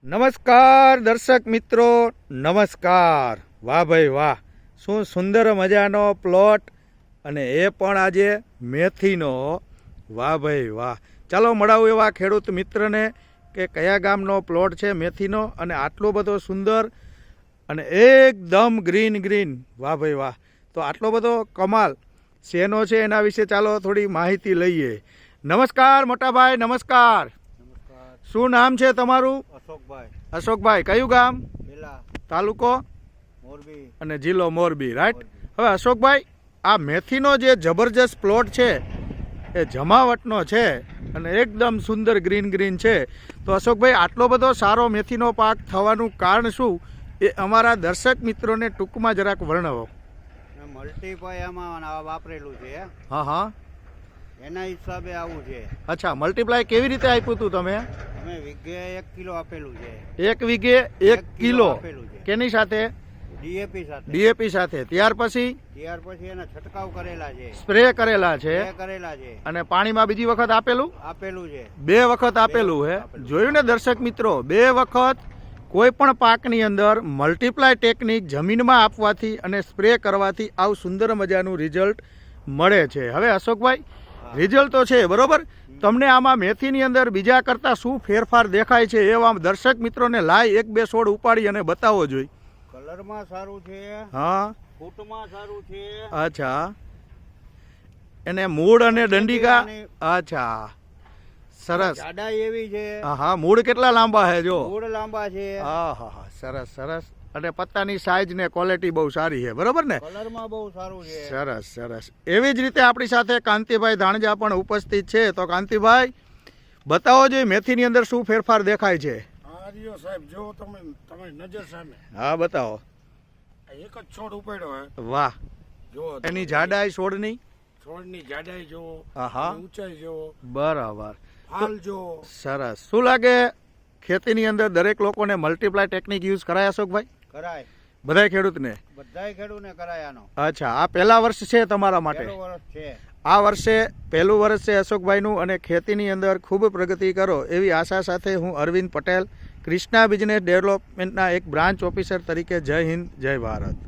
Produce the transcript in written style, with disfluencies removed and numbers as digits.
નમસ્કાર દર્શક મિત્રો, નમસ્કાર. વાહ ભાઈ વાહ, શું સુંદર મજાનો પ્લોટ, અને એ પણ આજે મેથીનો. વાહ ભાઈ વાહ. ચાલો મળાવું એવા ખેડૂત મિત્રને કે કયા ગામનો પ્લોટ છે મેથીનો, અને આટલો બધો સુંદર અને એકદમ ગ્રીન ગ્રીન. વાહ ભાઈ વાહ. તો આટલો બધો કમાલ શેનો છે એના વિશે ચાલો થોડી માહિતી લઈએ. નમસ્કાર મોટાભાઈ, નમસ્કાર. શું નામ છે તમારું? અશોકભાઈ. અશોકભાઈ, કયું ગામ? પેલા તાલુકો મોરબી અને જિલ્લો મોરબી, રાઈટ. હવે અશોકભાઈ, આ મેથીનો જે જબરજસ્ત પ્લોટ છે એ જમાવટનો છે અને એકદમ સુંદર ગ્રીન ગ્રીન છે. તો અશોકભાઈ, આટલો બધો સારો મેથીનો પાક થવાનું કારણ શું એ અમારા દર્શક મિત્રોને ટૂંકમાં જરાક વર્ણવો. મલ્ટીપ્લાય આમાં વાપરેલું છે. હા હા, એના હિસાબે આવું છે. અચ્છા, મલ્ટીપ્લાય કેવી રીતે આપ્યું હતું તમે? અમે વીઘે 1 કિલો આપેલું છે. 1 વીઘે 1 કિલો આપેલું છે. કેની સાથે? ડીએપી સાથે. ડીએપી સાથે. ત્યાર પછી એના છંટકાવ કરેલા છે, સ્પ્રે કરેલા છે, કરેલા છે, અને પાણીમાં બીજી વખત આપેલું છે. 2 વખત આપેલું હે. જોયું ને દર્શક મિત્રો, 2 વખત કોઈ પણ પાકની અંદર મલ્ટીપ્લાય ટેકનિક જમીનમાં આપવાથી અને સ્પ્રે કરવાથી આવું સુંદર મજાનું રિઝલ્ટ મળે છે. હવે અશોકભાઈ, રિઝલ્ટ તો છે બરોબર, તમને આમાં મેથીની અંદર બીજા કરતા શું ફેરફાર દેખાય છે એ આમ દર્શક મિત્રોને લાઈ 1-2 છોડ ઉપાડી અને બતાવો જોઈએ. કલરમાં સારું છે, હા, ફૂટમાં સારું છે. અચ્છા, એને મૂળ અને દંડિકા, અચ્છા, સરસ. જાડાઈ એવી છે. હા, મૂળ કેટલા લાંબા છે જો? મૂળ લાંબા છે. હા હા હા, સરસ સરસ. અને પત્તાની સાઈઝ ને ક્વોલિટી બહુ સારી છે, બરોબર ને? કલરમાં બહુ સારું છે. સરસ સરસ. એવી જ રીતે આપણી સાથે કાંતિભાઈ ધાણજા પણ ઉપસ્થિત છે. તો કાંતિભાઈ, બતાવો જોઈએ મેથીની અંદર શું ફેરફાર દેખાય છે. સાહેબ, જો તમે નજર સામે. હા, બતાવો. એક જ છોડ ઉપાડ્યો હે. વાહ, જો એની જાડાઈ છોડની, છોડની જાડાઈ જો, હા, ઊંચાઈ જો, બરાબર, હાલ જો. સરસ. શું લાગે ખેતીની અંદર દરેક લોકોને મલ્ટીપ્લાય ટેકનિક યુઝ કરાય અશોકભાઈ? કરાય. બધાય ખેડૂતને? બધાય ખેડૂતને કરાયાનો. અચ્છા, આ પહેલા વર્ષ છે તમારા માટે? પહેલું વર્ષ છે. આ વર્ષે પહેલું વર્ષ છે અશોકભાઈનું, અને ખેતીની અંદર ખૂબ પ્રગતિ કરો એવી આશા સાથે હું અરવિંદ પટેલ, ક્રિષ્ના બિઝનેસ ડેવલપમેન્ટના એક બ્રાન્ચ ઓફિસર તરીકે જય હિન્દ, જય ભારત.